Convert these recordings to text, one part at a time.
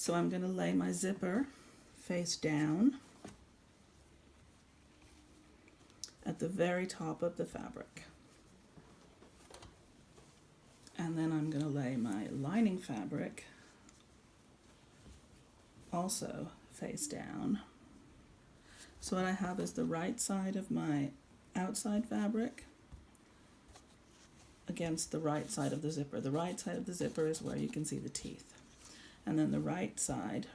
So I'm going to lay my zipper face down at the very top of the fabric. And then I'm going to lay my lining fabric also face down. So what I have is the right side of my outside fabric against the right side of the zipper. The right side of the zipper is where you can see the teeth. And then the right side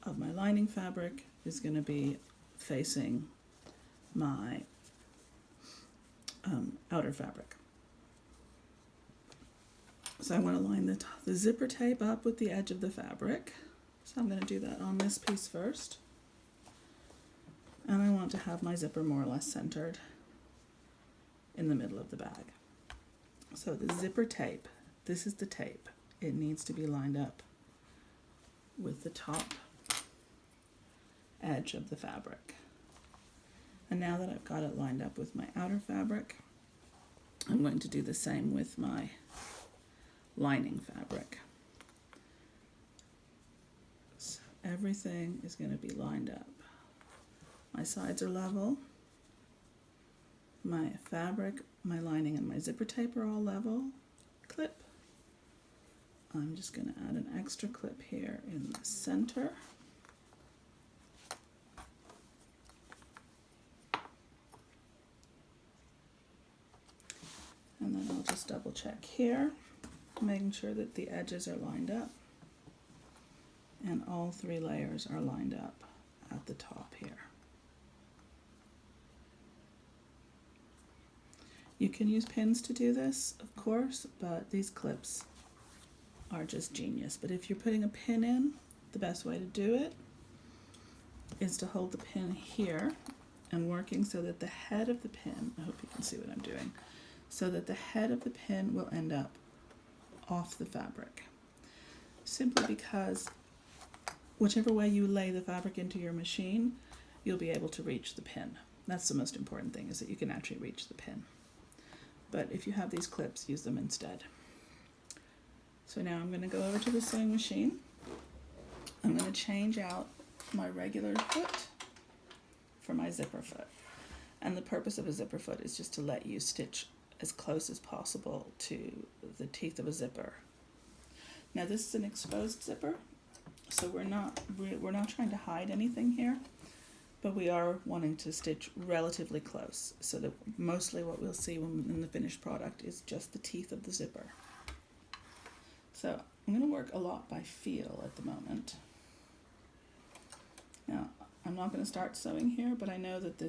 of my lining fabric is going to be facing my outer fabric. So I want to line the zipper tape up with the edge of the fabric. So I'm going to do that on this piece first. And I want to have my zipper more or less centered in the middle of the bag. So the zipper tape, this is the tape. It needs to be lined up with the top edge of the fabric. And now that I've got it lined up with my outer fabric, I'm going to do the same with my lining fabric. So everything is going to be lined up. My sides are level. My fabric, my lining, and my zipper tape are all level. Clip. I'm just going to add an extra clip here in the center. And then I'll just double check here, making sure that the edges are lined up and all three layers are lined up at the top here. You can use pins to do this, of course, but these clips are just genius. But if you're putting a pin in, the best way to do it is to hold the pin here and working so that the head of the pin, I hope you can see what I'm doing, so that the head of the pin will end up off the fabric. Simply because whichever way you lay the fabric into your machine, you'll be able to reach the pin. That's the most important thing, is that you can actually reach the pin. But if you have these clips, use them instead. So now I'm going to go over to the sewing machine. I'm going to change out my regular foot for my zipper foot. And the purpose of a zipper foot is just to let you stitch as close as possible to the teeth of a zipper. Now this is an exposed zipper, so we're not trying to hide anything here, but we are wanting to stitch relatively close, so that mostly what we'll see in the finished product is just the teeth of the zipper. So I'm going to work a lot by feel at the moment. Now I'm not going to start sewing here, but I know that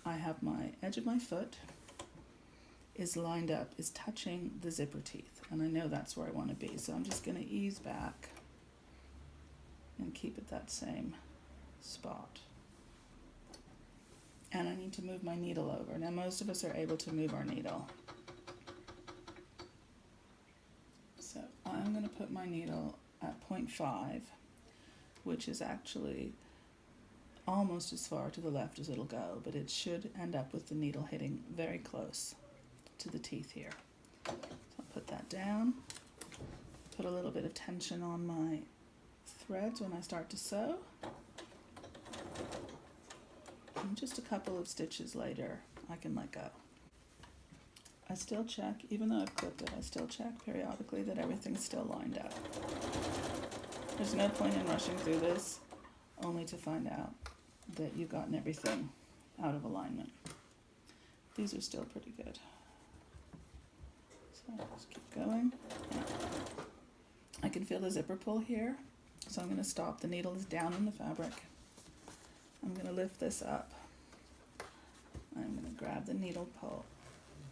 I have my edge of my foot is lined up, is touching the zipper teeth, and I know that's where I want to be. So I'm just going to ease back and keep it that same spot. And I need to move my needle over. Now most of us are able to move our needle. So I'm going to put my needle at 0.5, which is actually almost as far to the left as it'll go, but it should end up with the needle hitting very close to the teeth here. So I'll put that down, put a little bit of tension on my threads when I start to sew, and just a couple of stitches later I can let go. I still check, even though I've clipped it, I still check periodically that everything's still lined up. There's no point in rushing through this only to find out that you've gotten everything out of alignment. These are still pretty good. So just keep going. I can feel the zipper pull here, so I'm going to stop. The needle is down in the fabric. I'm going to lift this up. I'm going to grab the needle pull,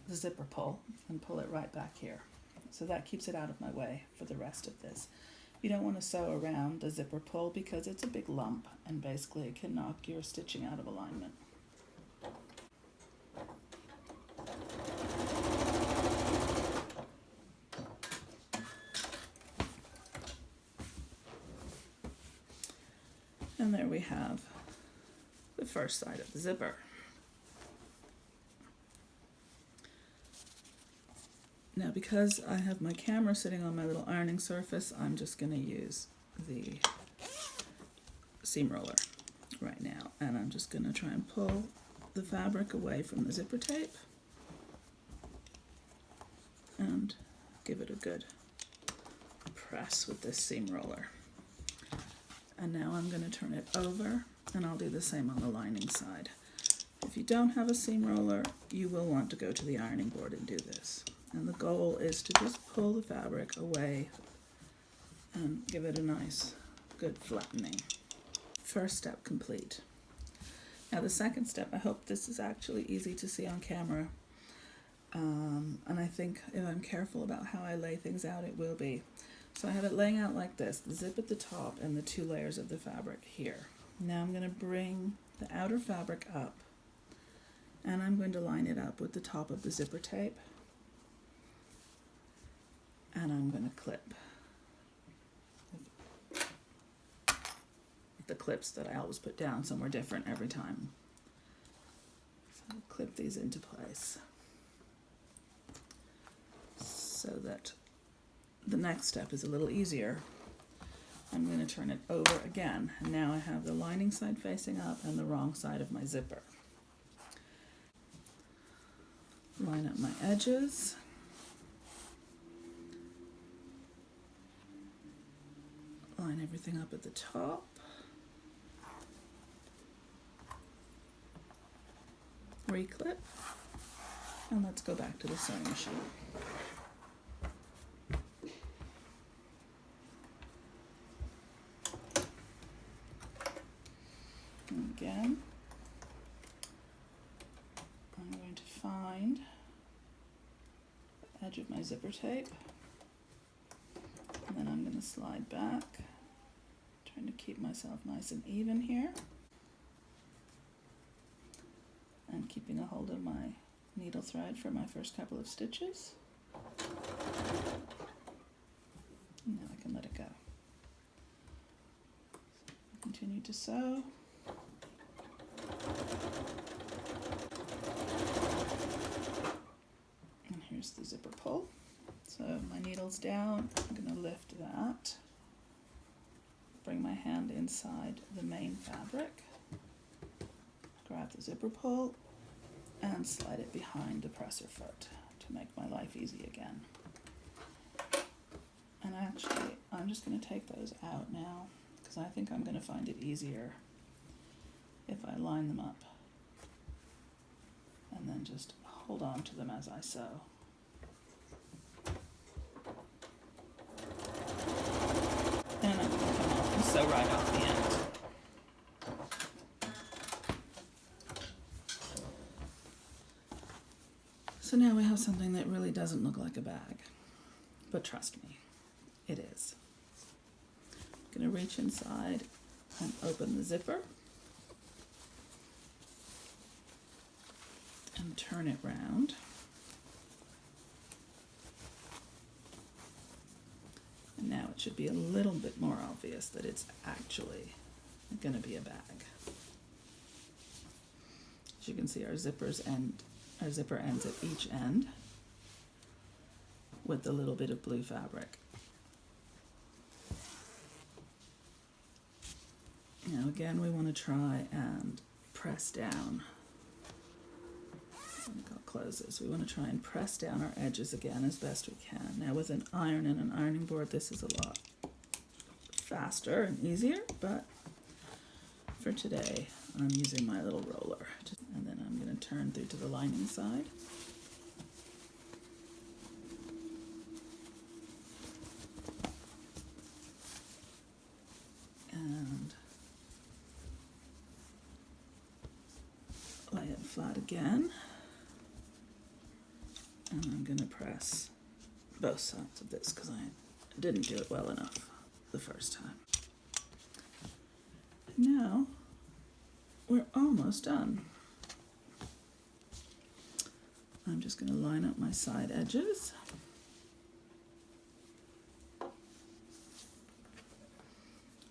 the zipper pull, and pull it right back here. So that keeps it out of my way for the rest of this. You don't want to sew around the zipper pull because it's a big lump and basically it can knock your stitching out of alignment. And there we have the first side of the zipper. Now because I have my camera sitting on my little ironing surface, I'm just going to use the seam roller right now, and I'm just going to try and pull the fabric away from the zipper tape and give it a good press with this seam roller. And now I'm going to turn it over, and I'll do the same on the lining side. If you don't have a seam roller, you will want to go to the ironing board and do this. And the goal is to just pull the fabric away and give it a nice, good flattening. First step complete. Now the second step, I hope this is actually easy to see on camera. And I think if I'm careful about how I lay things out, it will be. So I have it laying out like this, the zip at the top and the 2 layers of the fabric here. Now I'm going to bring the outer fabric up, and I'm going to line it up with the top of the zipper tape, and I'm going to clip the clips that I always put down somewhere different every time. So I'll clip these into place so that the next step is a little easier. I'm going to turn it over again, and now I have the lining side facing up and the wrong side of my zipper. Line up my edges. Line everything up at the top. Reclip, and let's go back to the sewing machine. And again, I'm going to find the edge of my zipper tape, and then I'm going to slide back, trying to keep myself nice and even here, and keeping a hold of my needle thread for my first couple of stitches. And now I can let it go. Continue to sew. And here's the zipper pull. So my needle's down, I'm going to lift that, bring my hand inside the main fabric, grab the zipper pull, and slide it behind the presser foot to make my life easy again. And actually, I'm just going to take those out now, because I think I'm going to find it easier if I line them up and then just hold on to them as I sew. And I'm going to come off and sew right off the end. So now we have something that really doesn't look like a bag, but trust me, it is. I'm going to reach inside and open the zipper and turn it round. And now it should be a little bit more obvious that it's actually going to be a bag. As you can see, our zipper ends at each end with a little bit of blue fabric. Now again, we want to try and press down. I'll close this. We want to try and press down our edges again as best we can. Now with an iron and an ironing board, this is a lot faster and easier, but for today, I'm using my little roller. And then I'm going to turn through to the lining side. And lay it flat again. And I'm going to press both sides of this because I didn't do it well enough the first time. And now we're almost done. I'm just going to line up my side edges.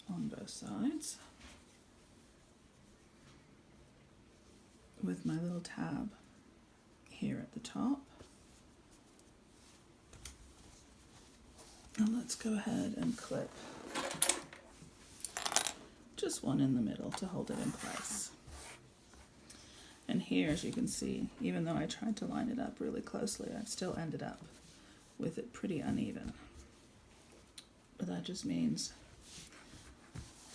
On both sides with my little tab here at the top. And let's go ahead and clip just one in the middle to hold it in place. And here, as you can see, even though I tried to line it up really closely, I've still ended up with it pretty uneven. But that just means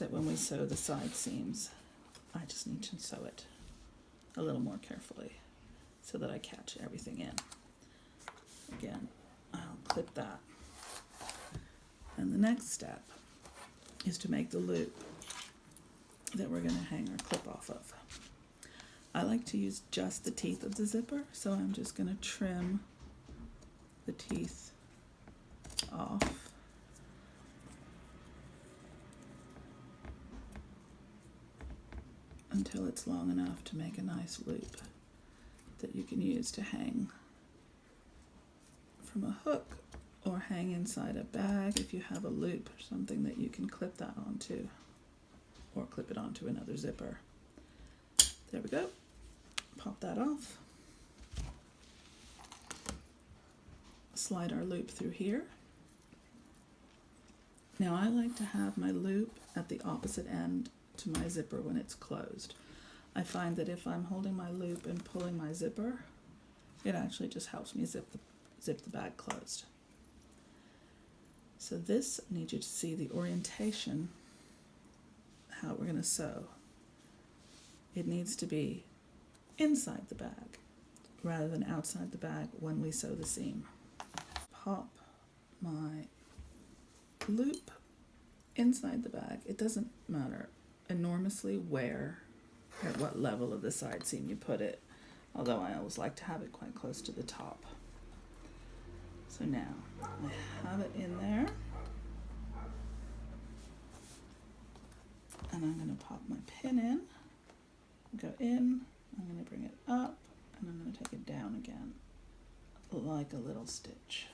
that when we sew the side seams, I just need to sew it a little more carefully so that I catch everything in. Again, I'll clip that. And the next step is to make the loop that we're going to hang our clip off of. I like to use just the teeth of the zipper, so I'm just going to trim the teeth off. Until it's long enough to make a nice loop that you can use to hang from a hook or hang inside a bag if you have a loop or something that you can clip that onto, or clip it onto another zipper. There we go. Pop that off. Slide our loop through here. Now I like to have my loop at the opposite end to my zipper when it's closed. I find that if I'm holding my loop and pulling my zipper, it actually just helps me zip the bag closed. So this, I need you to see the orientation, how we're going to sew. It needs to be inside the bag rather than outside the bag when we sew the seam. Pop my loop inside the bag. It doesn't matter enormously where, at what level of the side seam you put it, although I always like to have it quite close to the top. So now I have it in there, and I'm going to pop my pin in, go in, I'm going to bring it up, and I'm going to take it down again like a little stitch,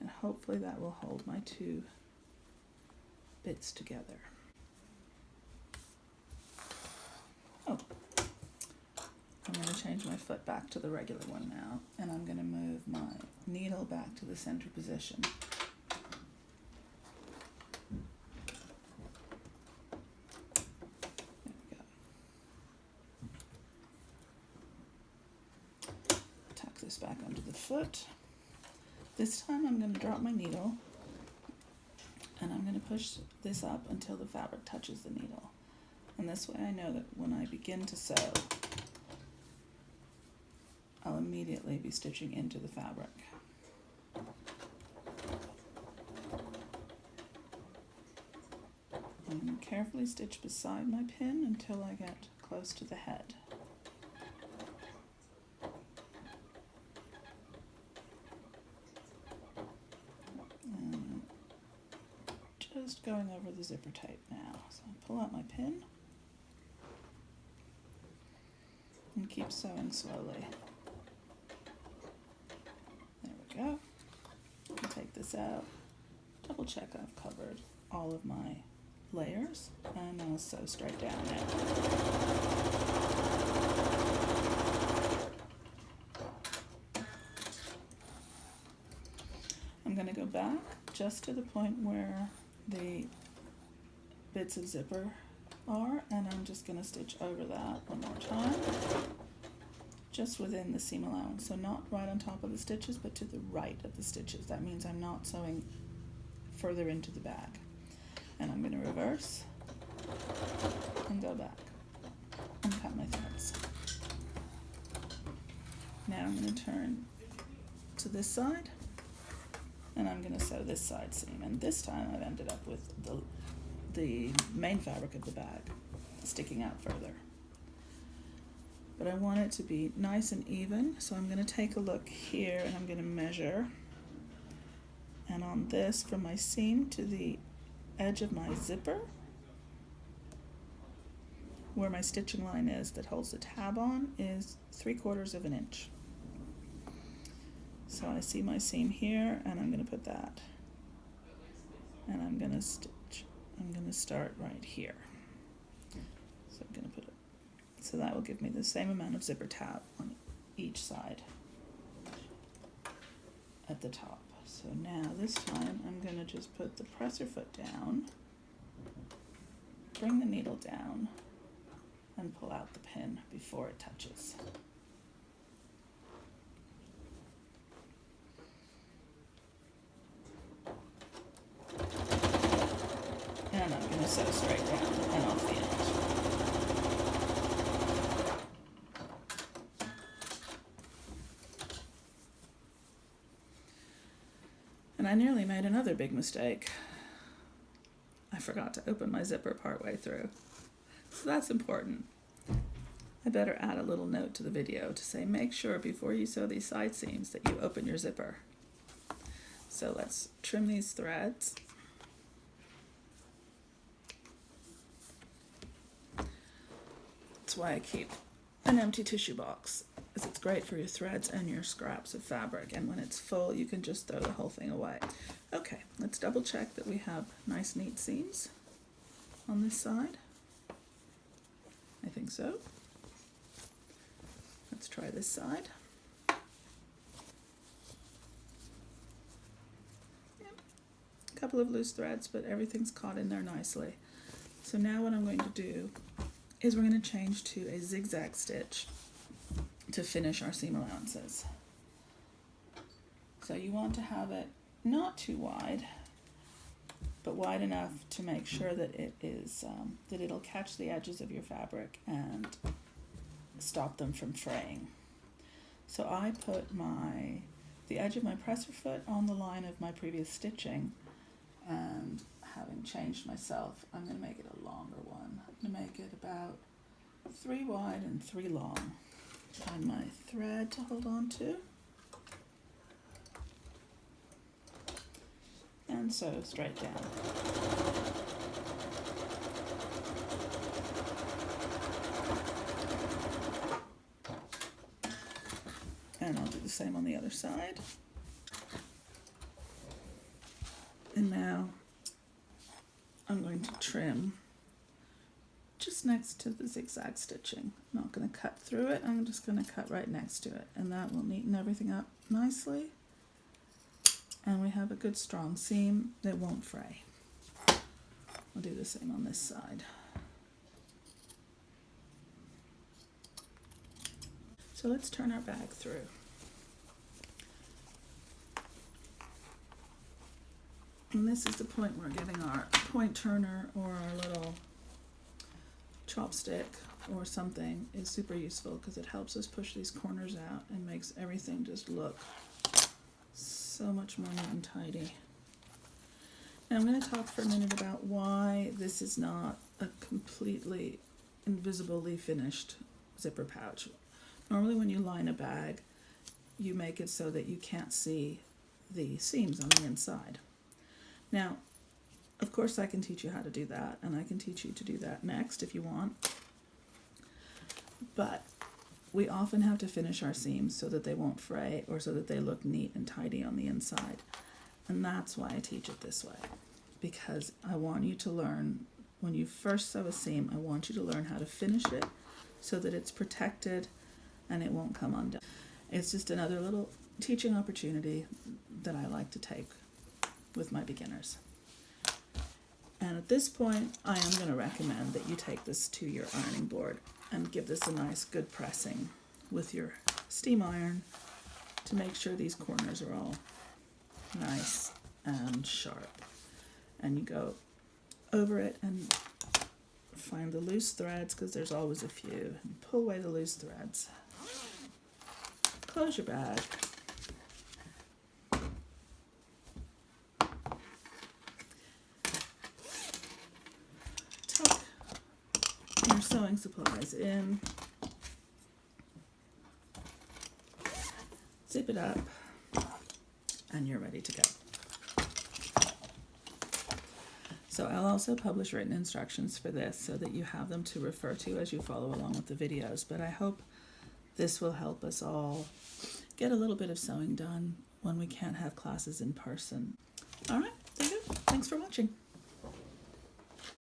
and hopefully that will hold my two bits together. Oh, I'm going to change my foot back to the regular one now, and I'm going to move my needle back to the center position. There we go. Tuck this back under the foot. This time I'm going to drop my needle, and I'm going to push this up until the fabric touches the needle. And this way I know that when I begin to sew, I'll immediately be stitching into the fabric. I'm going to carefully stitch beside my pin until I get close to the head. And just going over the zipper tape now. So I pull out my pin and keep sewing slowly. There we go. I'll take this out, double check I've covered all of my layers, and I'll sew straight down now. I'm going to go back just to the point where the bits of zipper are, and I'm just going to stitch over that one more time, just within the seam allowance, so not right on top of the stitches, but to the right of the stitches. That means I'm not sewing further into the bag. And I'm going to reverse and go back and cut my threads. Now I'm going to turn to this side, and I'm going to sew this side seam, and this time I've ended up with the main fabric of the bag sticking out further. But I want it to be nice and even, so I'm going to take a look here and I'm going to measure, and on this, from my seam to the edge of my zipper, where my stitching line is that holds the tab on, is 3/4 of an inch. So I see my seam here, and I'm going to put that, and I'm going to stitch. I'm going to start right here. So I'm going to put it, so that will give me the same amount of zipper tab on each side at the top. So now this time I'm going to just put the presser foot down, bring the needle down, and pull out the pin before it touches. And I'm going to sew straight down and off the end. And I nearly made another big mistake. I forgot to open my zipper partway through. So that's important. I better add a little note to the video to say make sure before you sew these side seams that you open your zipper. So let's trim these threads. That's why I keep an empty tissue box, because it's great for your threads and your scraps of fabric, and when it's full you can just throw the whole thing away. Okay, let's double check that we have nice neat seams on this side. I think so. Let's try this side. Yep. A couple of loose threads, but everything's caught in there nicely. So now what I'm going to do is we're going to change to a zigzag stitch to finish our seam allowances. So you want to have it not too wide, but wide enough to make sure that it is that it'll catch the edges of your fabric and stop them from fraying. So I put the edge of my presser foot on the line of my previous stitching, and having changed myself, I'm going to make it a longer one. I'm going to make it about 3 wide and 3 long. Find my thread to hold on to, and sew straight down. And I'll do the same on the other side. And now I'm going to trim just next to the zigzag stitching. I'm not going to cut through it, I'm just going to cut right next to it, and that will neaten everything up nicely. And we have a good strong seam that won't fray. I'll do the same on this side. So let's turn our bag through. And this is the point where getting our point turner or our little chopstick or something is super useful, because it helps us push these corners out and makes everything just look so much more neat and tidy. Now I'm going to talk for a minute about why this is not a completely invisibly finished zipper pouch. Normally when you line a bag, you make it so that you can't see the seams on the inside. Now, of course I can teach you how to do that, and I can teach you to do that next if you want. But we often have to finish our seams so that they won't fray or so that they look neat and tidy on the inside. And that's why I teach it this way, because I want you to learn, when you first sew a seam, I want you to learn how to finish it so that it's protected and it won't come undone. It's just another little teaching opportunity that I like to take with my beginners. And at this point, I am going to recommend that you take this to your ironing board and give this a nice good pressing with your steam iron to make sure these corners are all nice and sharp. And you go over it and find the loose threads, because there's always a few, and pull away the loose threads. Close your bag. Tuck your sewing supplies in. Zip it up, and you're ready to go. So I'll also publish written instructions for this so that you have them to refer to as you follow along with the videos. But I hope this will help us all get a little bit of sewing done when we can't have classes in person. All right, there you go. Thanks for watching.